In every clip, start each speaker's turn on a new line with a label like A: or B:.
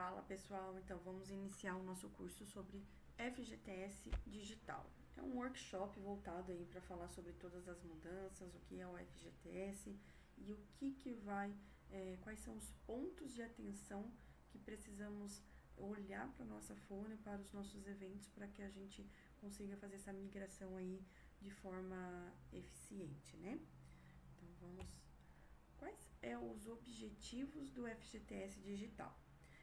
A: Fala pessoal, então vamos iniciar o nosso curso sobre FGTS Digital. É um workshop voltado aí para falar sobre todas as mudanças, o que é o FGTS e o que vai, quais são os pontos de atenção que precisamos olhar para a nossa folha, para os nossos eventos, para que a gente consiga fazer essa migração aí de forma eficiente, né? Então quais são os objetivos do FGTS Digital?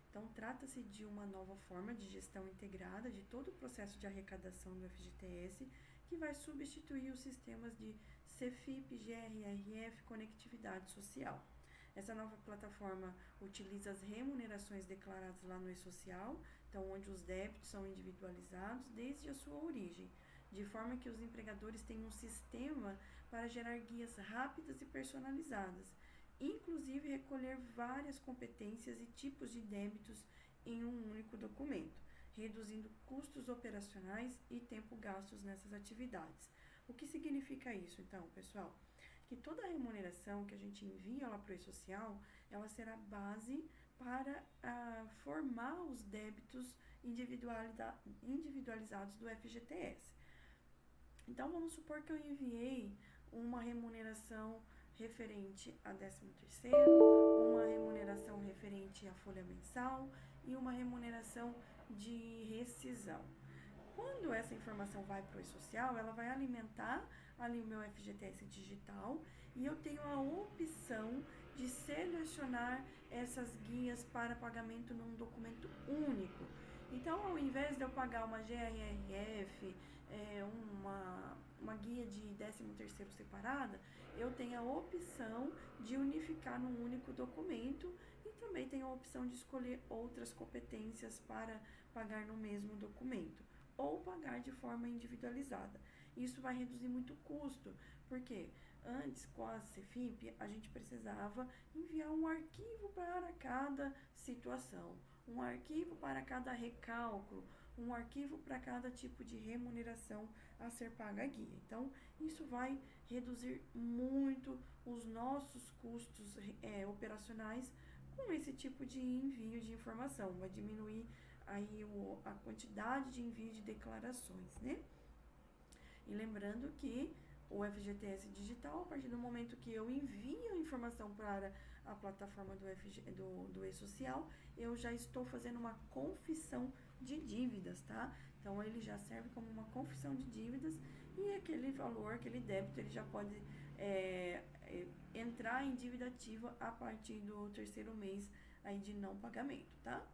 A: Então, trata-se de uma nova forma de gestão integrada de todo o processo de arrecadação do FGTS, que vai substituir os sistemas de CFIP, GRRF, Conectividade Social. Essa nova plataforma utiliza as remunerações declaradas lá no e-social, então onde os débitos são individualizados desde a sua origem, de forma que os empregadores têm um sistema para gerar guias rápidas e personalizadas, inclusive recolher várias competências e tipos de débitos em um único documento, reduzindo custos operacionais e tempo gastos nessas atividades. O que significa isso, então, pessoal? Que toda a remuneração que a gente envia lá para o e-social, ela será base para formar os débitos individualizados do FGTS. Então, vamos supor que eu enviei uma remuneração referente a 13º, uma remuneração referente à folha mensal e uma remuneração de rescisão. Quando essa informação vai para o e-social, ela vai alimentar ali o meu FGTS digital e eu tenho a opção de selecionar essas guias para pagamento num documento único. Então, ao invés de eu pagar uma GRRF, uma guia de 13º separada, eu tenho a opção de unificar num único documento e também tenho a opção de escolher outras competências para pagar no mesmo documento ou pagar de forma individualizada. Isso vai reduzir muito o custo, porque antes com a CFIP a gente precisava enviar um arquivo para cada situação, um arquivo para cada recálculo, um arquivo para cada tipo de remuneração a ser paga a guia. Então, isso vai reduzir muito os nossos custos operacionais com esse tipo de envio de informação, vai diminuir aí a quantidade de envio de declarações, né? E lembrando que o FGTS digital, a partir do momento que eu envio a informação para a plataforma do e-social, eu já estou fazendo uma confissão de dívidas, tá? Então, ele já serve como uma confissão de dívidas e aquele valor, aquele débito, ele já pode entrar em dívida ativa a partir do 3º mês aí de não pagamento, tá?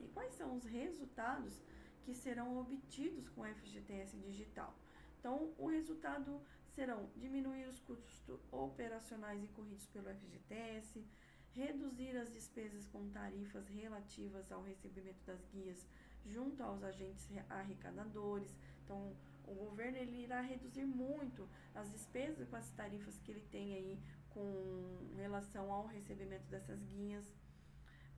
A: E quais são os resultados que serão obtidos com o FGTS digital? Então, o resultado serão diminuir os custos operacionais incorridos pelo FGTS, reduzir as despesas com tarifas relativas ao recebimento das guias junto aos agentes arrecadadores. Então, o governo ele irá reduzir muito as despesas com as tarifas que ele tem aí com relação ao recebimento dessas guias.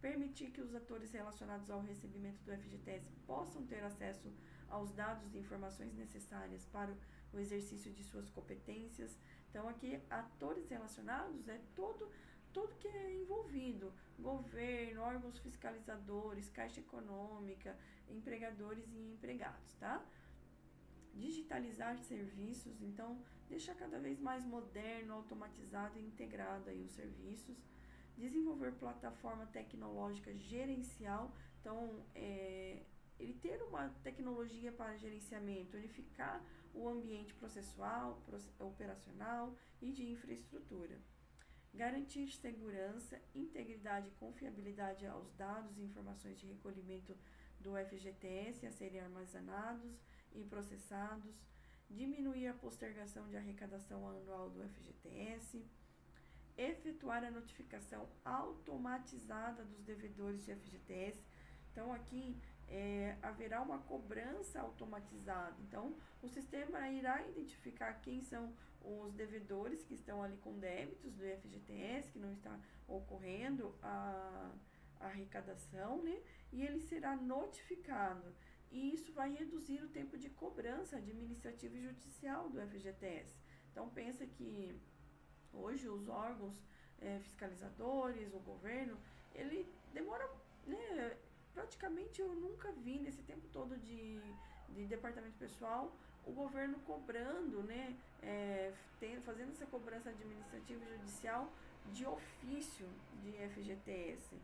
A: Permitir que os atores relacionados ao recebimento do FGTS possam ter acesso aos dados e informações necessárias para o exercício de suas competências. Então, aqui, atores relacionados é tudo que é envolvido, governo, órgãos fiscalizadores, caixa econômica, empregadores e empregados, tá? Digitalizar serviços, então, deixar cada vez mais moderno, automatizado e integrado aí os serviços. Desenvolver plataforma tecnológica gerencial, então, ele ter uma tecnologia para gerenciamento, unificar o ambiente processual, operacional e de infraestrutura. Garantir segurança, integridade e confiabilidade aos dados e informações de recolhimento do FGTS a serem armazenados e processados. Diminuir a postergação de arrecadação anual do FGTS. Efetuar a notificação automatizada dos devedores de FGTS. Então, aqui haverá uma cobrança automatizada. Então, o sistema irá identificar quem são os devedores que estão ali com débitos do FGTS, que não está ocorrendo a arrecadação, né? E ele será notificado. E isso vai reduzir o tempo de cobrança administrativa e judicial do FGTS. Então, pensa que hoje os órgãos fiscalizadores, o governo, ele demora né, praticamente eu nunca vi nesse tempo todo de departamento pessoal o governo cobrando, né, fazendo essa cobrança administrativa e judicial de ofício de FGTS.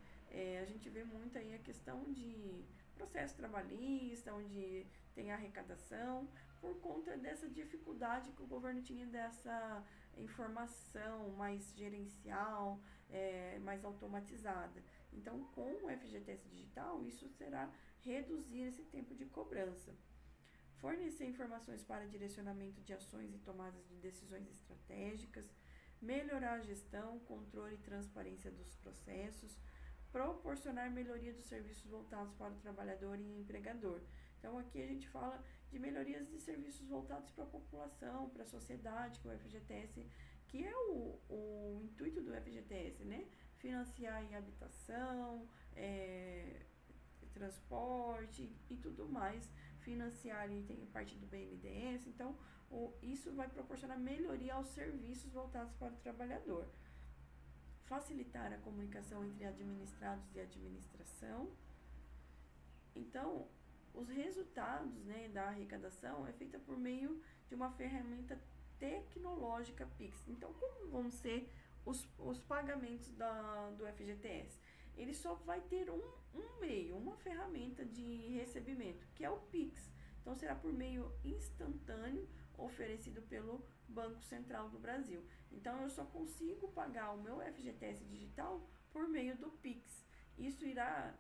A: A gente vê muito aí a questão de processo trabalhista, onde tem arrecadação, por conta dessa dificuldade que o governo tinha dessa informação mais gerencial, mais automatizada. Então, com o FGTS digital, isso será reduzir esse tempo de cobrança. Fornecer informações para direcionamento de ações e tomadas de decisões estratégicas, melhorar a gestão, controle e transparência dos processos, proporcionar melhoria dos serviços voltados para o trabalhador e empregador. Então, aqui a gente fala de melhorias de serviços voltados para a população, para a sociedade, que o FGTS, que é o intuito do FGTS, né? Financiar em habitação, transporte e tudo mais, financiar e tem parte do BNDES, então isso vai proporcionar melhoria aos serviços voltados para o trabalhador. Facilitar a comunicação entre administrados e administração. Então, os resultados, né, da arrecadação é feita por meio de uma ferramenta tecnológica Pix. Então, como vão ser os pagamentos do FGTS? Ele só vai ter um meio, uma ferramenta de recebimento, que é o Pix. Então, será por meio instantâneo oferecido pelo Banco Central do Brasil. Então, eu só consigo pagar o meu FGTS digital por meio do Pix. Isso irá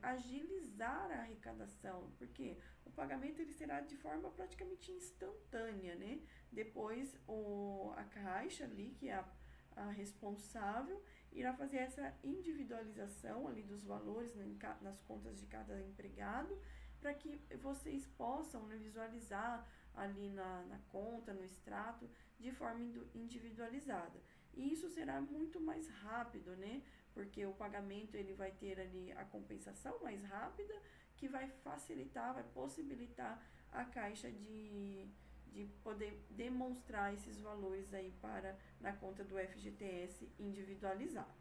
A: agilizar a arrecadação, porque o pagamento ele será de forma praticamente instantânea, né? Depois, a Caixa ali, que é a responsável, irá fazer essa individualização ali dos valores nas contas de cada empregado, para que vocês possam, né, visualizar ali na conta, no extrato, de forma individualizada. E isso será muito mais rápido, né? Porque o pagamento ele vai ter ali a compensação mais rápida, que vai facilitar, vai possibilitar a Caixa de poder demonstrar esses valores aí na conta do FGTS individualizado.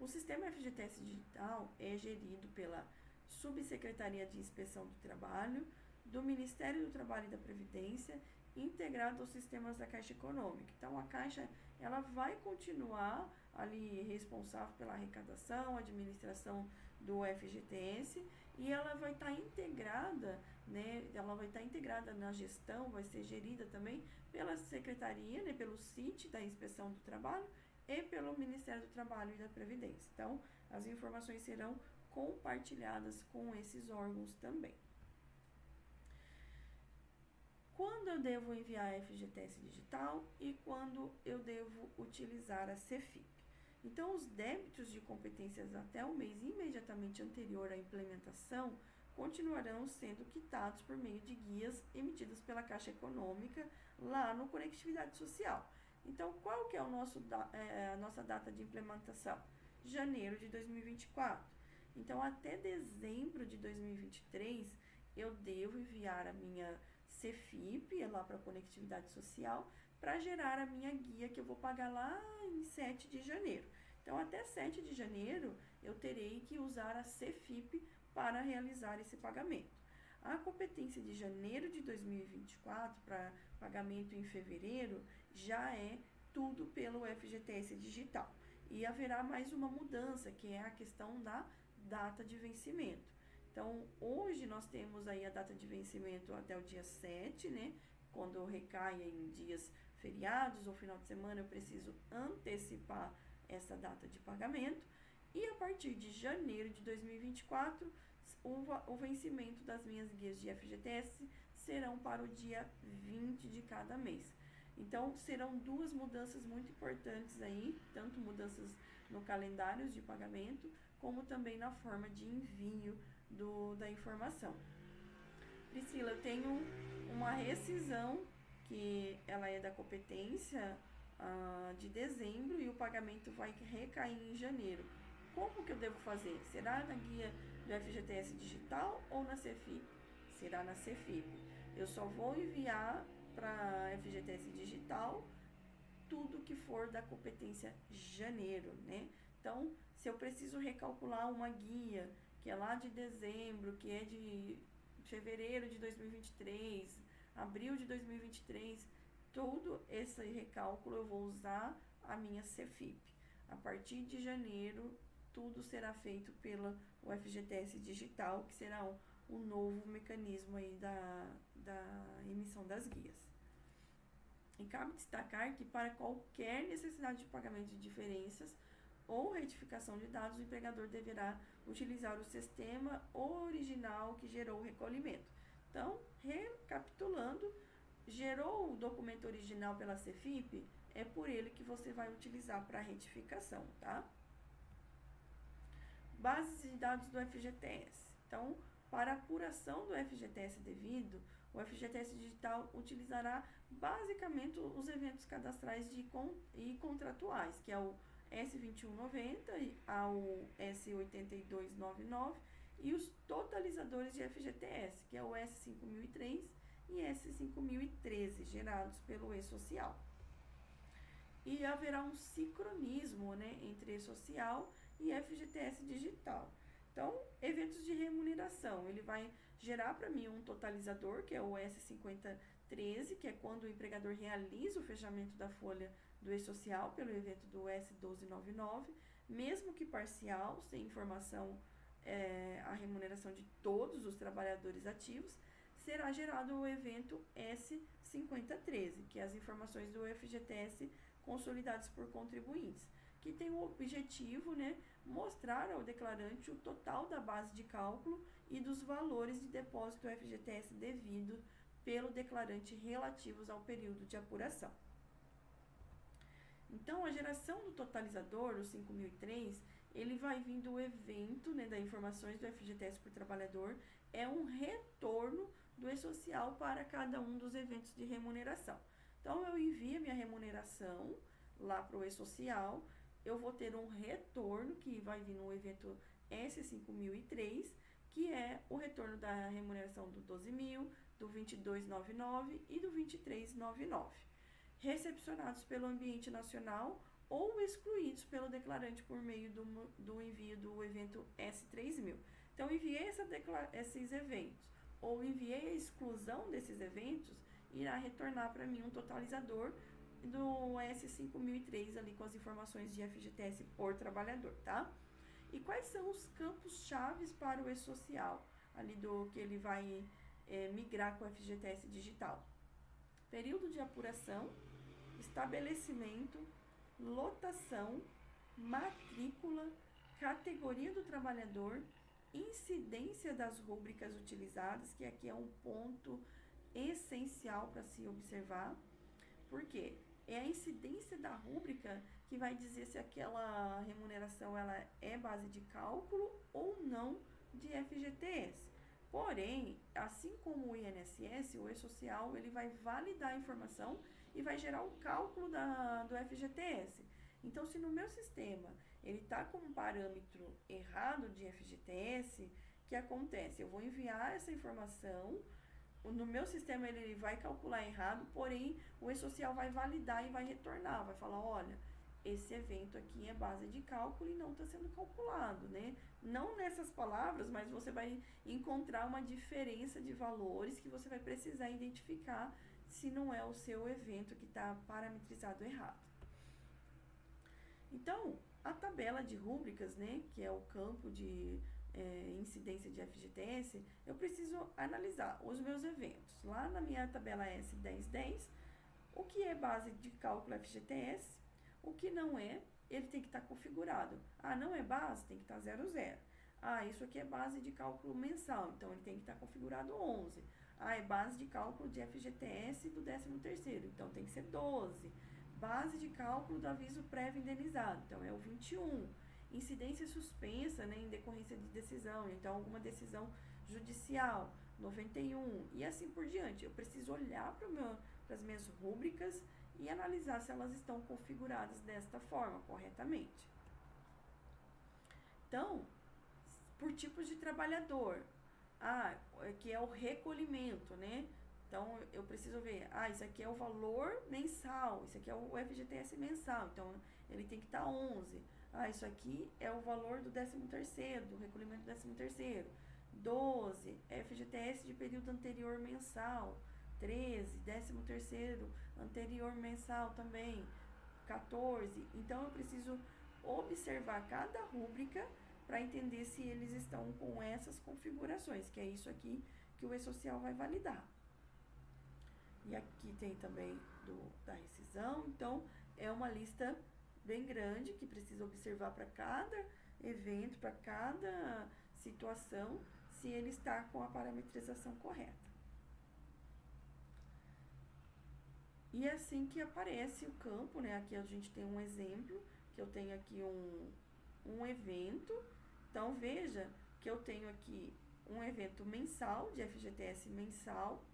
A: O sistema FGTS digital é gerido pela Subsecretaria de Inspeção do Trabalho, do Ministério do Trabalho e da Previdência, integrado aos sistemas da Caixa Econômica. Então, a Caixa ela vai continuar ali responsável pela arrecadação, administração do FGTS, e ela vai estar integrada, né? Ela vai estar integrada na gestão, vai ser gerida também pela Secretaria, né? Pelo CIT da Inspeção do Trabalho e pelo Ministério do Trabalho e da Previdência. Então, as informações serão compartilhadas com esses órgãos também. Quando eu devo enviar a FGTS digital e quando eu devo utilizar a CEFIP. Então, os débitos de competências até o mês imediatamente anterior à implementação continuarão sendo quitados por meio de guias emitidas pela Caixa Econômica lá no Conectividade Social. Então, qual que é a nossa data de implementação? Janeiro de 2024. Então, até dezembro de 2023, eu devo enviar a minha CEFIP lá para a Conectividade Social para gerar a minha guia que eu vou pagar lá em 7 de janeiro. Então, até 7 de janeiro, eu terei que usar a CEFIP para realizar esse pagamento. A competência de janeiro de 2024 para pagamento em fevereiro já é tudo pelo FGTS digital. E haverá mais uma mudança, que é a questão da data de vencimento. Então, hoje nós temos aí a data de vencimento até o dia 7, né? Quando recai em dias feriados ou final de semana, eu preciso antecipar essa data de pagamento. E a partir de janeiro de 2024, o vencimento das minhas guias de FGTS serão para o dia 20 de cada mês. Então, serão duas mudanças muito importantes aí, tanto mudanças no calendário de pagamento, como também na forma de envio da informação. Priscila, eu tenho uma rescisão que ela é da competência de dezembro e o pagamento vai recair em janeiro. Como que eu devo fazer? Será na guia do FGTS digital ou na CEFIP? Será na CEFIP. Eu só vou enviar para FGTS digital tudo que for da competência janeiro, né? Então, Se eu preciso recalcular uma guia, que é lá de dezembro, que é de fevereiro de 2023, abril de 2023, todo esse recálculo eu vou usar a minha Cefip. A partir de janeiro, tudo será feito pela UFGTS Digital, que será o novo mecanismo aí da emissão das guias. E cabe destacar que para qualquer necessidade de pagamento de diferenças ou retificação de dados, o empregador deverá utilizar o sistema original que gerou o recolhimento. Então, recapitulando, gerou o documento original pela Cefip, é por ele que você vai utilizar para retificação, tá? Bases de dados do FGTS. Então, para apuração do FGTS devido, o FGTS Digital utilizará basicamente os eventos cadastrais e contratuais, que é o S2190 ao S8299, e os totalizadores de FGTS, que é o S5003 e S5013, gerados pelo E-Social. E haverá um sincronismo, né, entre E-Social e FGTS Digital. Então, eventos de remuneração, ele vai gerar para mim um totalizador, que é o S5013, que é quando o empregador realiza o fechamento da folha do E-Social pelo evento do S1299, mesmo que parcial, sem informação a remuneração de todos os trabalhadores ativos, será gerado o evento S5013, que é as informações do FGTS consolidadas por contribuintes, que tem o objetivo, né, mostrar ao declarante o total da base de cálculo e dos valores de depósito FGTS devido pelo declarante relativos ao período de apuração. Então, a geração do totalizador, o 5003, ele vai vir do evento, né, das informações do FGTS por trabalhador, é um retorno do E-Social para cada um dos eventos de remuneração. Então, eu envio minha remuneração lá para o E-Social, eu vou ter um retorno que vai vir no evento S5003, que é o retorno da remuneração do 12.000, do 2299 e do 2399, recepcionados pelo ambiente nacional ou excluídos pelo declarante por meio do envio do evento S3000. Então, enviei esses eventos ou enviei a exclusão desses eventos, irá retornar para mim um totalizador do S5003 ali com as informações de FGTS por trabalhador, tá? E quais são os campos chaves para o E-Social, ali do que ele vai migrar com o FGTS Digital? Período de apuração, estabelecimento, lotação, matrícula, categoria do trabalhador, incidência das rúbricas utilizadas, que aqui é um ponto essencial para se observar. Por quê? É a incidência da rúbrica que vai dizer se aquela remuneração ela é base de cálculo ou não de FGTS. Porém, assim como o INSS, o E-Social ele vai validar a informação e vai gerar o cálculo do FGTS. Então, se no meu sistema ele está com um parâmetro errado de FGTS, o que acontece? Eu vou enviar essa informação, no meu sistema ele vai calcular errado, porém o E-Social vai validar e vai retornar, vai falar, olha, esse evento aqui é base de cálculo e não está sendo calculado, né? Não nessas palavras, mas você vai encontrar uma diferença de valores que você vai precisar identificar se não é o seu evento que está parametrizado errado. Então, a tabela de rúbricas, né, que é o campo de incidência de FGTS, eu preciso analisar os meus eventos. Lá na minha tabela S1010, o que é base de cálculo FGTS, o que não é, ele tem que estar configurado. Ah, não é base, tem que estar 00. Ah, isso aqui é base de cálculo mensal, então ele tem que estar configurado 11. Ah, é base de cálculo de FGTS do 13º, então tem que ser 12. Base de cálculo do aviso prévio indenizado, então é o 21. Incidência suspensa, né, em decorrência de decisão, então alguma decisão judicial, 91, e assim por diante. Eu preciso olhar para as minhas rúbricas e analisar se elas estão configuradas desta forma, corretamente. Então, por tipos de trabalhador, que é o recolhimento, né? Então, eu preciso ver, isso aqui é o valor mensal, isso aqui é o FGTS mensal, então ele tem que estar 11. Isso aqui é o valor do 13º, do recolhimento do 13º. 12, FGTS de período anterior mensal. 13, 13º anterior mensal também. 14. Então, eu preciso observar cada rúbrica para entender se eles estão com essas configurações, que é isso aqui que o E-Social vai validar. E aqui tem também da rescisão. Então, é uma lista bem grande que precisa observar para cada evento, para cada situação, se ele está com a parametrização correta. E é assim que aparece o campo, né? Aqui a gente tem um exemplo, que eu tenho aqui um evento. Então, veja que eu tenho aqui um evento mensal, de FGTS mensal,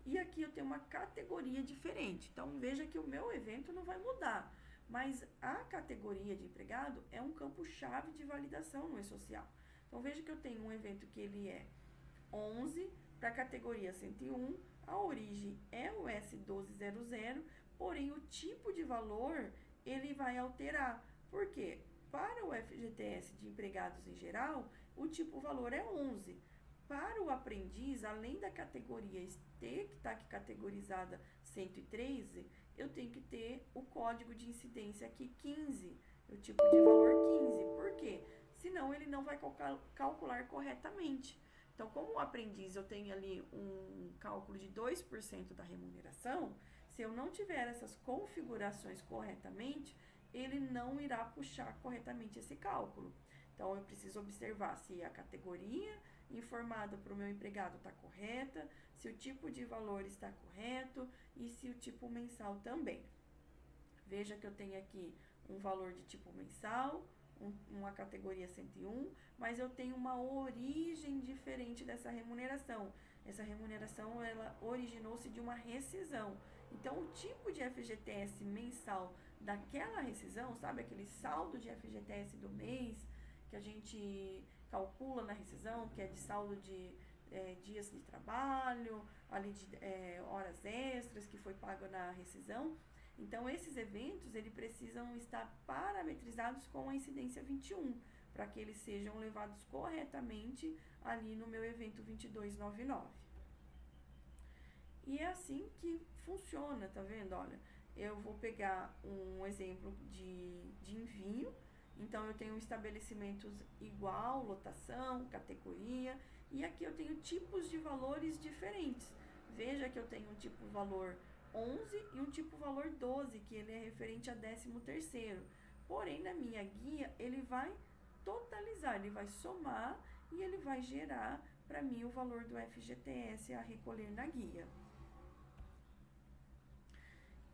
A: e aqui eu tenho uma categoria diferente. Então, veja que o meu evento não vai mudar, mas a categoria de empregado é um campo-chave de validação no E-Social. Então, veja que eu tenho um evento que ele é 11 para a categoria 101, a origem é o S1200, porém o tipo de valor ele vai alterar. Por quê? Para o FGTS de empregados em geral, o tipo valor é 11. Para o aprendiz, além da categoria ter que estar aqui categorizada 113, eu tenho que ter o código de incidência aqui 15, o tipo de valor 15. Por quê? Senão ele não vai calcular corretamente. Então, como aprendiz eu tenho ali um cálculo de 2% da remuneração, se eu não tiver essas configurações corretamente, ele não irá puxar corretamente esse cálculo. Então, eu preciso observar se a categoria informada para o meu empregado está correta, se o tipo de valor está correto e se o tipo mensal também. Veja que eu tenho aqui um valor de tipo mensal, uma categoria 101, mas eu tenho uma origem diferente dessa remuneração. Essa remuneração, ela originou-se de uma rescisão. Então, o tipo de FGTS mensal daquela rescisão, sabe, aquele saldo de FGTS do mês que a gente calcula na rescisão, que é de saldo de dias de trabalho, ali de horas extras que foi pago na rescisão. Então, esses eventos, eles precisam estar parametrizados com a incidência 21, para que eles sejam levados corretamente ali no meu evento 2299. E é assim que funciona, tá vendo? Olha, eu vou pegar um exemplo de envio. Então, eu tenho estabelecimentos igual, lotação, categoria, e aqui eu tenho tipos de valores diferentes. Veja que eu tenho um tipo valor 11 e um tipo valor 12, que ele é referente a 13º. Porém, na minha guia, ele vai totalizar, ele vai somar e ele vai gerar para mim o valor do FGTS a recolher na guia.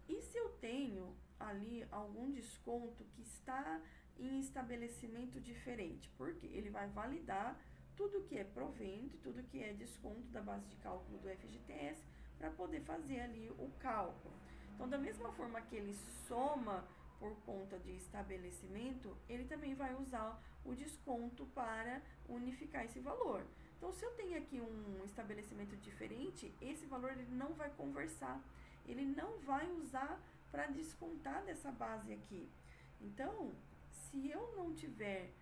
A: E se eu tenho ali algum desconto que está em estabelecimento diferente? Porque ele vai validar tudo que é provento e tudo que é desconto da base de cálculo do FGTS para poder fazer ali o cálculo. Então, da mesma forma que ele soma por conta de estabelecimento, ele também vai usar o desconto para unificar esse valor. Então, se eu tenho aqui um estabelecimento diferente, esse valor ele não vai conversar, ele não vai usar para descontar dessa base aqui. Então, se eu não tiver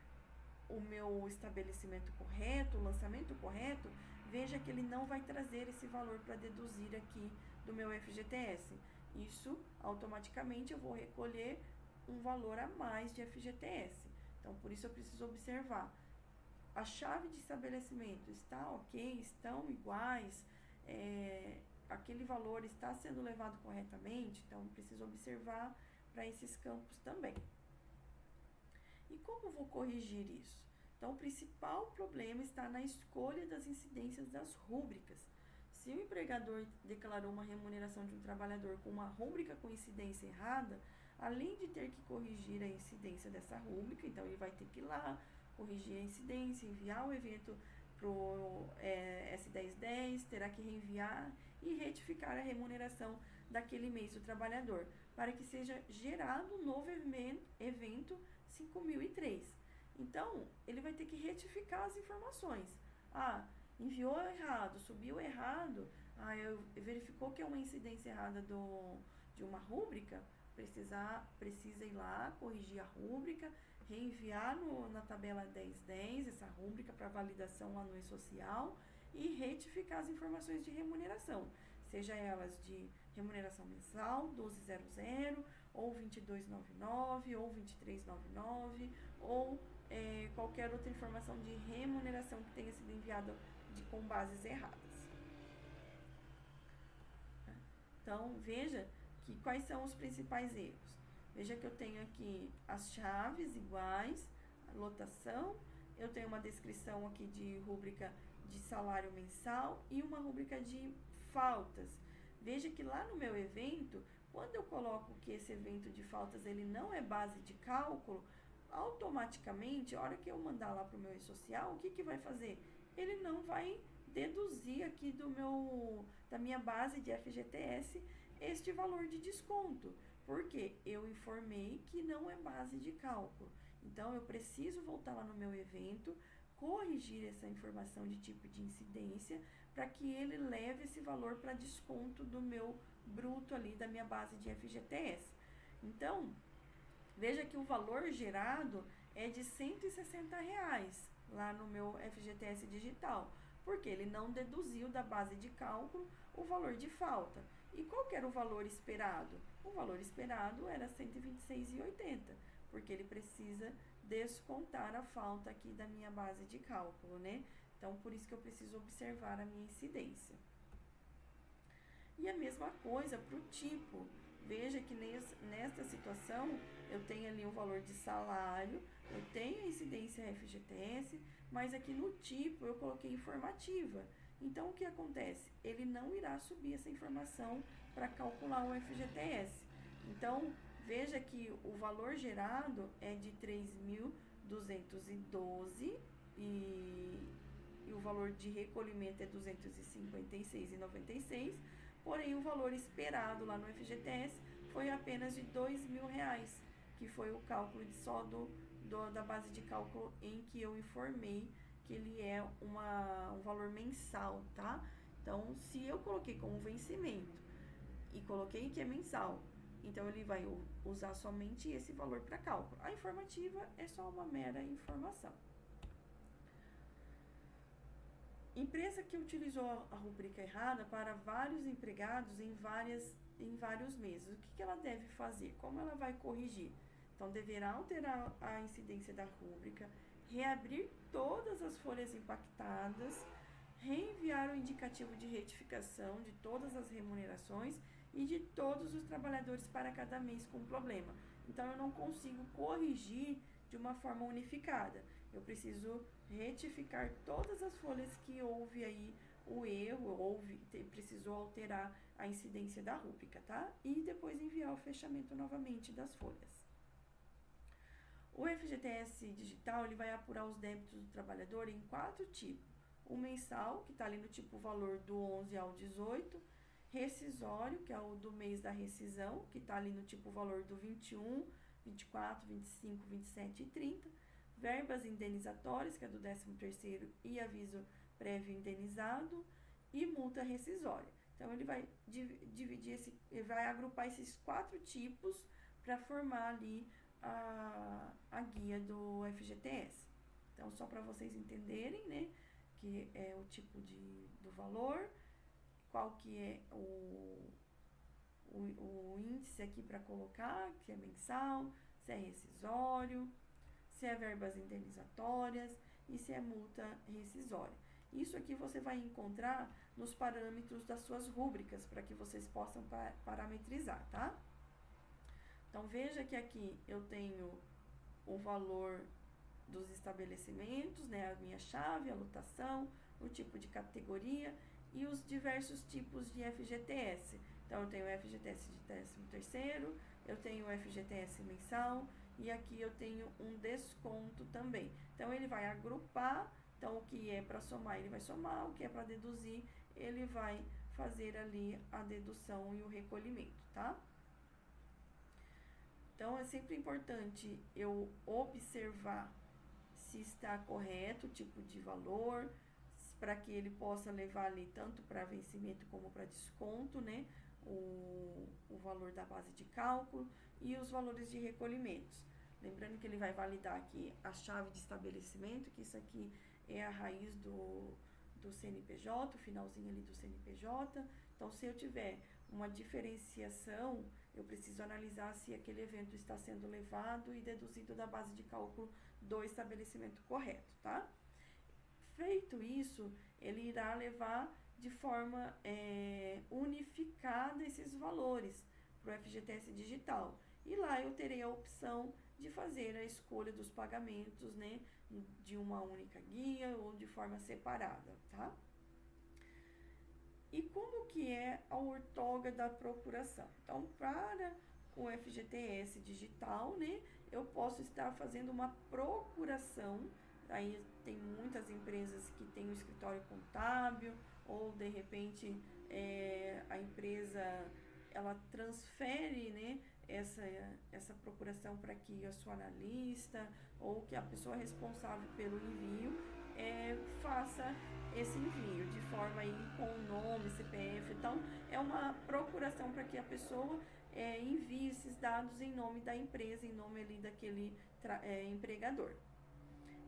A: o meu estabelecimento correto, o lançamento correto, veja que ele não vai trazer esse valor para deduzir aqui do meu FGTS. Isso, automaticamente, eu vou recolher um valor a mais de FGTS. Então, por isso eu preciso observar. A chave de estabelecimento está ok? Estão iguais? Aquele valor está sendo levado corretamente? Então, eu preciso observar para esses campos também. E como vou corrigir isso? Então, o principal problema está na escolha das incidências das rúbricas. Se o empregador declarou uma remuneração de um trabalhador com uma rúbrica com incidência errada, além de ter que corrigir a incidência dessa rúbrica, então ele vai ter que ir lá, corrigir a incidência, enviar o evento para o S1010, terá que reenviar e retificar a remuneração daquele mês do trabalhador, para que seja gerado um novo evento 5003. Então, ele vai ter que retificar as informações. Enviou errado, subiu errado, verificou que é uma incidência errada de uma rúbrica, precisa ir lá, corrigir a rúbrica, reenviar na tabela 1010 essa rúbrica para validação lá no e-social e retificar as informações de remuneração, seja elas de remuneração mensal, 1200, ou 2299, ou 2399, ou qualquer outra informação de remuneração que tenha sido enviada com bases erradas. Então, veja que quais são os principais erros. Veja que eu tenho aqui as chaves iguais, a lotação, eu tenho uma descrição aqui de rúbrica de salário mensal e uma rúbrica de faltas. Veja que lá no meu evento, quando eu coloco que esse evento de faltas ele não é base de cálculo, automaticamente, a hora que eu mandar lá para o meu e-social, o que vai fazer? Ele não vai deduzir aqui da minha base de FGTS este valor de desconto, porque eu informei que não é base de cálculo. Então, eu preciso voltar lá no meu evento, corrigir essa informação de tipo de incidência, para que ele leve esse valor para desconto do meu bruto ali, da minha base de FGTS. Então, veja que o valor gerado é de R$160 lá no meu FGTS digital, porque ele não deduziu da base de cálculo o valor de falta. E qual que era o valor esperado? O valor esperado era R$126,80, porque ele precisa descontar a falta aqui da minha base de cálculo, né? Então, por isso que eu preciso observar a minha incidência. E a mesma coisa para o tipo. Veja que nesta situação, eu tenho ali o valor de salário, eu tenho a incidência FGTS, mas aqui no tipo eu coloquei informativa. Então, o que acontece? Ele não irá subir essa informação para calcular o FGTS. Então, veja que o valor gerado é de 3.212 e o valor de recolhimento é 256,96, porém o valor esperado lá no FGTS foi apenas de R$2.000, que foi o cálculo só da base de cálculo em que eu informei que ele é um valor mensal, tá? Então, se eu coloquei como vencimento e coloquei que é mensal, então ele vai usar somente esse valor para cálculo. A informativa é só uma mera informação. Empresa que utilizou a rubrica errada para vários empregados em vários meses. O que ela deve fazer? Como ela vai corrigir? Então, deverá alterar a incidência da rúbrica, reabrir todas as folhas impactadas, reenviar o indicativo de retificação de todas as remunerações e de todos os trabalhadores para cada mês com problema. Então, eu não consigo corrigir de uma forma unificada. Eu preciso retificar todas as folhas que houve aí o erro, precisou alterar a incidência da rúbrica, tá? E depois enviar o fechamento novamente das folhas. O FGTS digital, ele vai apurar os débitos do trabalhador em 4 tipos. O mensal, que está ali no tipo valor do 11 ao 18. Rescisório, que é o do mês da rescisão, que está ali no tipo valor do 21, 24, 25, 27 e 30. Verbas indenizatórias, que é do 13º e aviso prévio indenizado. E multa rescisória. Então, ele vai ele vai agrupar esses 4 tipos para formar ali a guia do FGTS. Então, só para vocês entenderem, né, que é o tipo do valor, qual que é o índice aqui para colocar, que é mensal, se é rescisório, se é verbas indenizatórias e se é multa rescisória. Isso aqui você vai encontrar nos parâmetros das suas rúbricas, para que vocês possam parametrizar, tá? Então, veja que aqui eu tenho o valor dos estabelecimentos, né, a minha chave, a lotação, o tipo de categoria e os diversos tipos de FGTS. Então, eu tenho o FGTS de 13º, eu tenho o FGTS mensal e aqui eu tenho um desconto também. Então, ele vai agrupar, então o que é para somar, ele vai somar, o que é para deduzir, ele vai fazer ali a dedução e o recolhimento, tá? Então, é sempre importante eu observar se está correto o tipo de valor, para que ele possa levar ali tanto para vencimento como para desconto, né? O valor da base de cálculo e os valores de recolhimentos. Lembrando que ele vai validar aqui a chave de estabelecimento, que isso aqui é a raiz do CNPJ, o finalzinho ali do CNPJ. Então, se eu tiver uma diferenciação, eu preciso analisar se aquele evento está sendo levado e deduzido da base de cálculo do estabelecimento correto, tá? Feito isso, ele irá levar de forma unificada esses valores para o FGTS digital. E lá eu terei a opção de fazer a escolha dos pagamentos, né, de uma única guia ou de forma separada, tá? E como que é a ortoga da procuração? Então, para o FGTS digital, né, eu posso estar fazendo uma procuração. Aí tem muitas empresas que têm um escritório contábil, ou de repente a empresa ela transfere, né, essa procuração para que a sua analista ou que a pessoa responsável pelo envio faça esse envio de forma aí com o nome, CPF. Então, é uma procuração para que a pessoa envie esses dados em nome da empresa, em nome ali daquele empregador.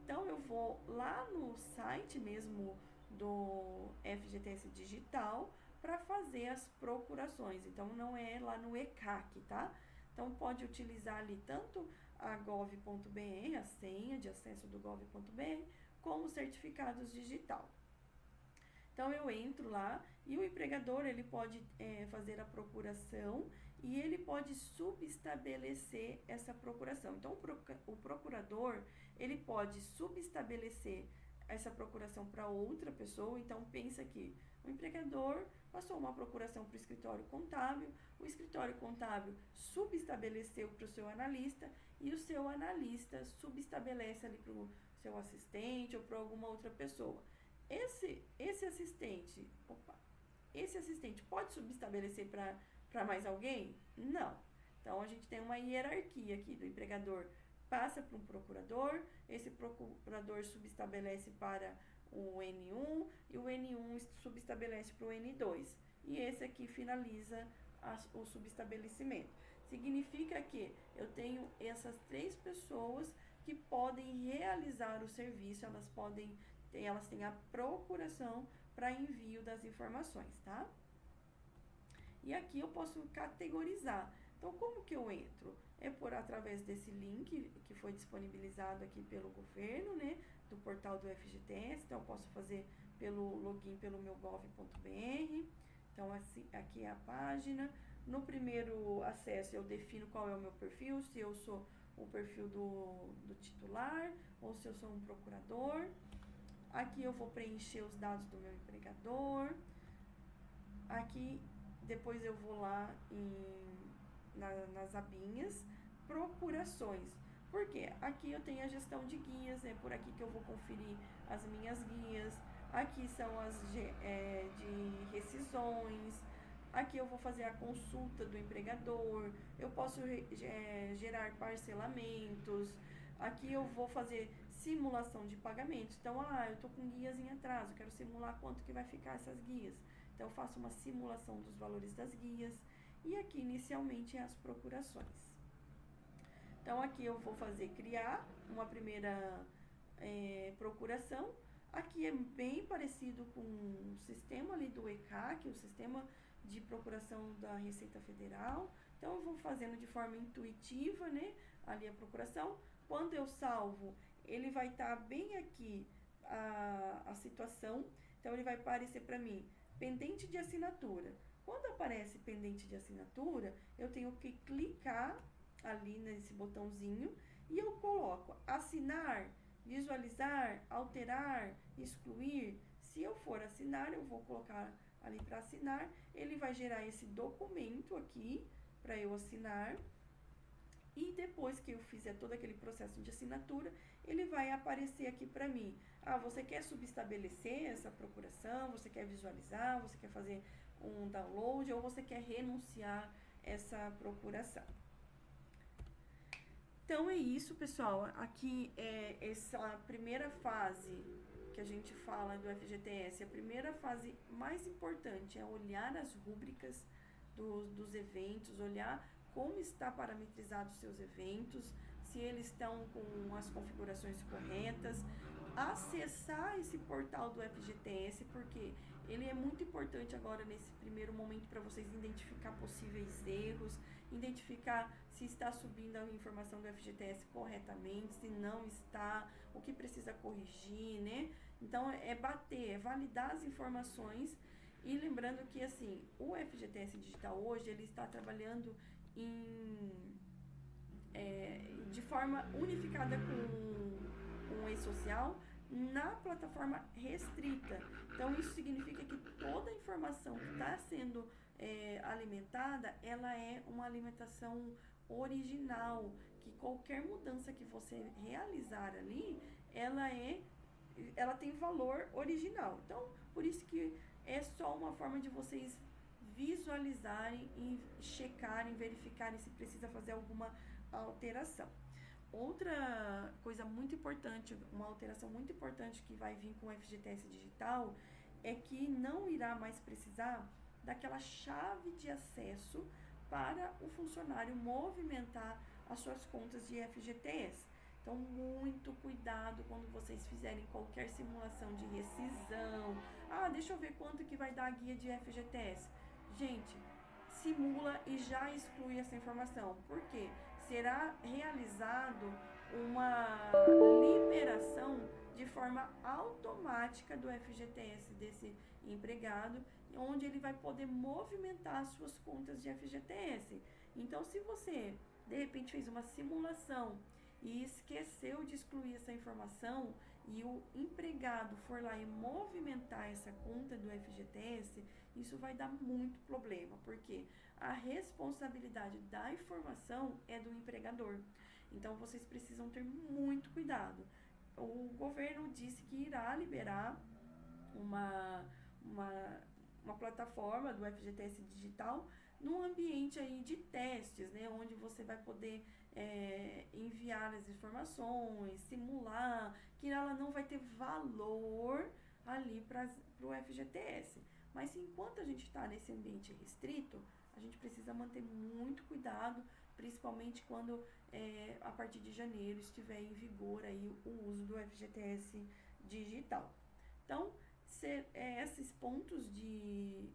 A: Então, eu vou lá no site mesmo do FGTS Digital para fazer as procurações. Então, não é lá no ECAC, tá? Então, pode utilizar ali tanto a gov.br, a senha de acesso do gov.br, como certificados digital. Então, eu entro lá e o empregador, ele pode fazer a procuração e ele pode subestabelecer essa procuração. Então, o procurador, ele pode subestabelecer essa procuração para outra pessoa. Então, pensa que o empregador passou uma procuração para o escritório contábil, o escritório contábil subestabeleceu para o seu analista e o seu analista subestabelece ali para o seu assistente ou para alguma outra pessoa. Esse assistente pode subestabelecer para mais alguém? Não. Então, a gente tem uma hierarquia aqui do empregador passa para um procurador, esse procurador subestabelece para o N1 e o N1 subestabelece para o N2. E esse aqui finaliza o subestabelecimento. Significa que eu tenho essas 3 pessoas que podem realizar o serviço, elas têm a procuração para envio das informações, tá? E aqui eu posso categorizar. Então, como que eu entro? É através desse link que foi disponibilizado aqui pelo governo, né, do portal do FGTS. Então, eu posso fazer pelo login pelo meu gov.br. Então, assim, aqui é a página. No primeiro acesso, eu defino qual é o meu perfil, se eu sou o perfil do titular ou se eu sou um procurador. Aqui eu vou preencher os dados do meu empregador. Aqui, depois eu vou lá nas abinhas, procurações. Por quê? Aqui eu tenho a gestão de guias, é por aqui que eu vou conferir as minhas guias. Aqui são as de rescisões. Aqui eu vou fazer a consulta do empregador. Eu posso gerar parcelamentos. Aqui eu vou fazer simulação de pagamentos. Então, eu tô com guias em atraso, quero simular quanto que vai ficar essas guias. Então, eu faço uma simulação dos valores das guias. E aqui, inicialmente, é as procurações. Então, aqui eu vou criar uma primeira procuração. Aqui é bem parecido com o sistema ali do ECAC, o sistema de procuração da Receita Federal. Então, eu vou fazendo de forma intuitiva, né, ali a procuração. Quando eu salvo, ele vai estar bem aqui a situação. Então, ele vai aparecer para mim, pendente de assinatura. Quando aparece pendente de assinatura, eu tenho que clicar ali nesse botãozinho e eu coloco assinar, visualizar, alterar, excluir. Se eu for assinar, eu vou colocar ali para assinar. Ele vai gerar esse documento aqui para eu assinar. E depois que eu fizer todo aquele processo de assinatura, ele vai aparecer aqui para mim. Você quer subestabelecer essa procuração, você quer visualizar, você quer fazer um download ou você quer renunciar essa procuração. Então, é isso, pessoal. Aqui é essa primeira fase que a gente fala do FGTS. A primeira fase mais importante é olhar as rúbricas dos eventos, olhar como está parametrizado os seus eventos, se se eles estão com as configurações corretas, acessar esse portal do FGTS, porque ele é muito importante agora nesse primeiro momento para vocês identificar possíveis erros, identificar se está subindo a informação do FGTS corretamente, se não está, o que precisa corrigir, né? Então, é validar as informações. E lembrando que, assim, o FGTS Digital hoje, ele está trabalhando de forma unificada com o e-social na plataforma restrita. Então, isso significa que toda a informação que está sendo alimentada, ela é uma alimentação original, que qualquer mudança que você realizar ali, ela tem valor original. Então, por isso que é só uma forma de vocês visualizarem e checarem, verificarem se precisa fazer alguma alteração. Outra coisa muito importante, uma alteração muito importante que vai vir com o FGTS Digital é que não irá mais precisar daquela chave de acesso para o funcionário movimentar as suas contas de FGTS. Então, muito cuidado quando vocês fizerem qualquer simulação de rescisão. Ah, deixa eu ver quanto que vai dar a guia de FGTS. Gente, simula e já exclui essa informação. Por quê? Será realizado uma liberação de forma automática do FGTS desse empregado, onde ele vai poder movimentar as suas contas de FGTS. Então, se você, de repente, fez uma simulação e esqueceu de excluir essa informação e o empregado for lá e movimentar essa conta do FGTS, isso vai dar muito problema, porque a responsabilidade da informação é do empregador. Então, vocês precisam ter muito cuidado. O governo disse que irá liberar uma plataforma do FGTS Digital num ambiente aí de testes, né, onde você vai poder enviar as informações, simular, que ela não vai ter valor ali para o FGTS. Mas enquanto a gente está nesse ambiente restrito, a gente precisa manter muito cuidado, principalmente quando a partir de janeiro estiver em vigor aí o uso do FGTS digital. Então, esses pontos de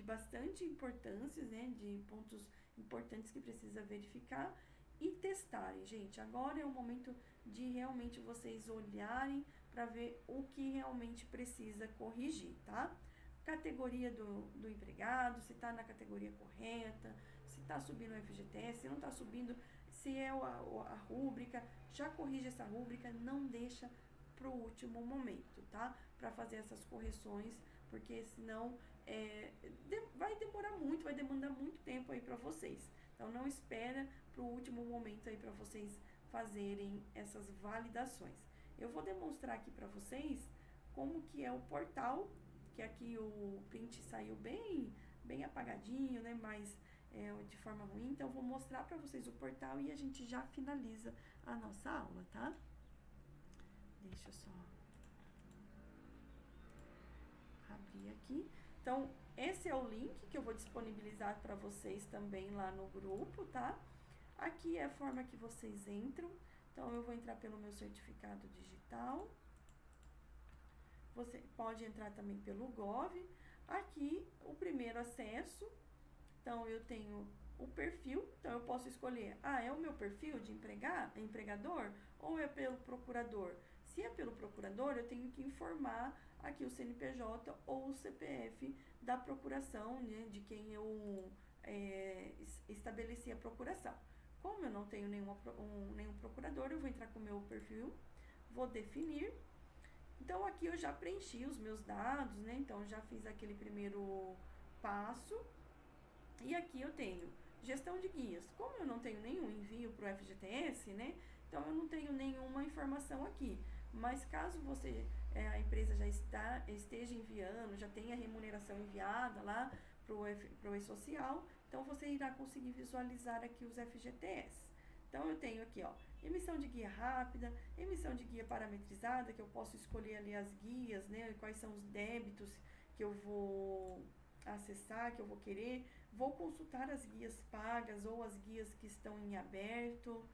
A: bastante importância, né, de pontos importantes que precisa verificar e testarem, gente. Agora é o momento de realmente vocês olharem para ver o que realmente precisa corrigir, tá? Categoria do empregado, se está na categoria correta, se está subindo o FGTS, se não está subindo, se é a rúbrica, já corrige essa rúbrica, não deixa para o último momento, tá? Para fazer essas correções, porque senão vai demorar muito, vai demandar muito tempo aí para vocês. Então, não espera para o último momento aí para vocês fazerem essas validações. Eu vou demonstrar aqui para vocês como que é o portal, que aqui o print saiu bem apagadinho, né, mas de forma ruim. Então, eu vou mostrar para vocês o portal e a gente já finaliza a nossa aula, tá? Deixa eu só abrir aqui. Então, esse é o link que eu vou disponibilizar para vocês também lá no grupo, tá? Aqui é a forma que vocês entram. Então, eu vou entrar pelo meu certificado digital. Você pode entrar também pelo Gov. Aqui, o primeiro acesso. Então, eu tenho o perfil. Então, eu posso escolher, é o meu perfil de empregador ou é pelo procurador? Se é pelo procurador, eu tenho que informar aqui o CNPJ ou o CPF da procuração, né, de quem eu estabeleci a procuração. Como eu não tenho nenhum procurador, eu vou entrar com o meu perfil, vou definir. Então, aqui eu já preenchi os meus dados, né? Então, já fiz aquele primeiro passo. E aqui eu tenho gestão de guias. Como eu não tenho nenhum envio para o FGTS, né? Então, eu não tenho nenhuma informação aqui. Mas caso a empresa já esteja enviando, já tenha remuneração enviada lá para o e-social, então você irá conseguir visualizar aqui os FGTS. Então, eu tenho aqui, emissão de guia rápida, emissão de guia parametrizada, que eu posso escolher ali as guias, né, quais são os débitos que eu vou acessar, que eu vou querer. Vou consultar as guias pagas ou as guias que estão em aberto.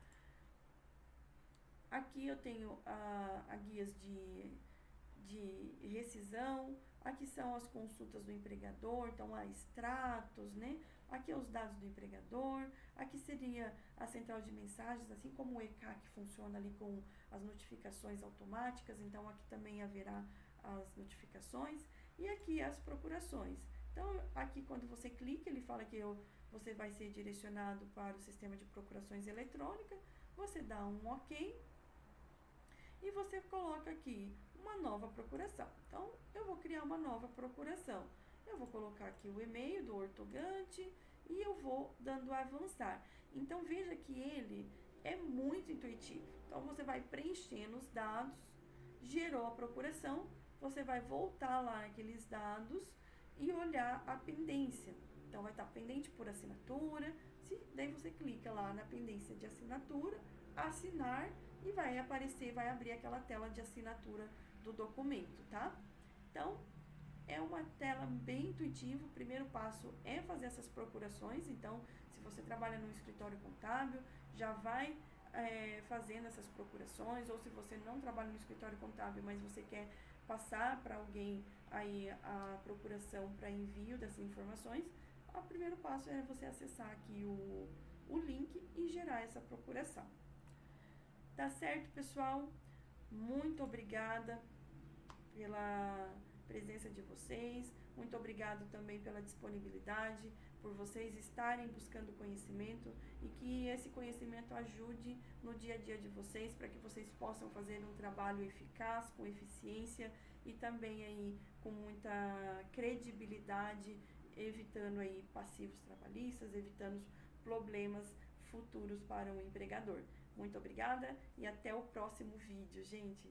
A: Aqui eu tenho a guias de rescisão, aqui são as consultas do empregador, então há extratos, né? Aqui é os dados do empregador, aqui seria a central de mensagens, assim como o ECAC funciona ali com as notificações automáticas, então aqui também haverá as notificações, e aqui as procurações. Então, aqui quando você clica, ele fala que você vai ser direcionado para o sistema de procurações eletrônica, você dá um OK, e você coloca aqui uma nova procuração. Então, eu vou criar uma nova procuração. Eu vou colocar aqui o e-mail do ortogante e eu vou dando a avançar. Então, veja que ele é muito intuitivo. Então, você vai preenchendo os dados, gerou a procuração, você vai voltar lá naqueles dados e olhar a pendência. Então, vai estar pendente por assinatura. Daí você clica lá na pendência de assinatura, assinar, e vai aparecer, vai abrir aquela tela de assinatura do documento, tá? Então, é uma tela bem intuitiva. O primeiro passo é fazer essas procurações. Então, se você trabalha num escritório contábil, já vai fazendo essas procurações, ou se você não trabalha no escritório contábil, mas você quer passar para alguém aí a procuração para envio dessas informações, o primeiro passo é você acessar aqui o link e gerar essa procuração. Tá certo, pessoal? Muito obrigada pela presença de vocês. Muito obrigado também pela disponibilidade, por vocês estarem buscando conhecimento e que esse conhecimento ajude no dia a dia de vocês, para que vocês possam fazer um trabalho eficaz, com eficiência e também aí com muita credibilidade, evitando aí passivos trabalhistas, evitando problemas futuros para o empregador. Muito obrigada e até o próximo vídeo, gente!